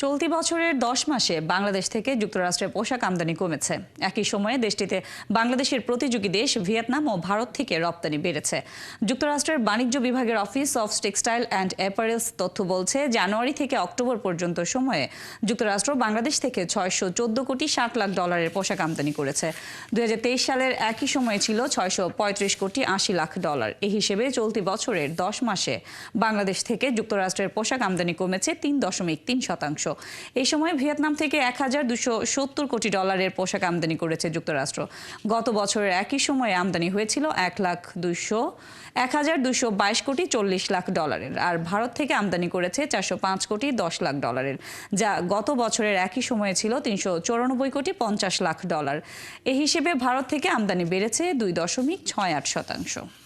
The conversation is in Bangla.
চলতি বছরের 10 মাসে বাংলাদেশ থেকে যুক্তরাষ্ট্রে পোশাক আমদানি কমেছে। একই সময়ে দেশটিতে বাংলাদেশের প্রতিযোগী দেশ ভিয়েতনাম ও ভারত থেকে রপ্তানি বেড়েছে। যুক্তরাষ্ট্রের বাণিজ্য বিভাগের office of textile and apparels তথ্য বলছে, জানুয়ারি থেকে অক্টোবর পর্যন্ত সময়ে যুক্তরাষ্ট্র বাংলাদেশ থেকে 614 কোটি 60 লাখ ডলারের পোশাক আমদানি করেছে। 2023 সালের একই সময়ে ছিল 635 কোটি 80 লাখ ডলার। এই হিসেবে চলতি বছরের 10 মাসে বাংলাদেশ থেকে যুক্তরাষ্ট্রের পোশাক আমদানি কমেছে 3.3%। এই সময় ভিয়েতনাম থেকে 1270 কোটি ডলারের পোশাক আমদানি করেছে যুক্তরাষ্ট্র। গত বছরের একই সময়ে আমদানি হয়েছিল 1222 কোটি 40 লাখ ডলারের, আর ভারত থেকে আমদানি করেছে 405 কোটি 10 লাখ ডলারের, যা গত বছরের একই সময়ে ছিল 394 কোটি 50 লাখ ডলার। এই হিসেবে ভারত থেকে আমদানি বেড়েছে 2.68%।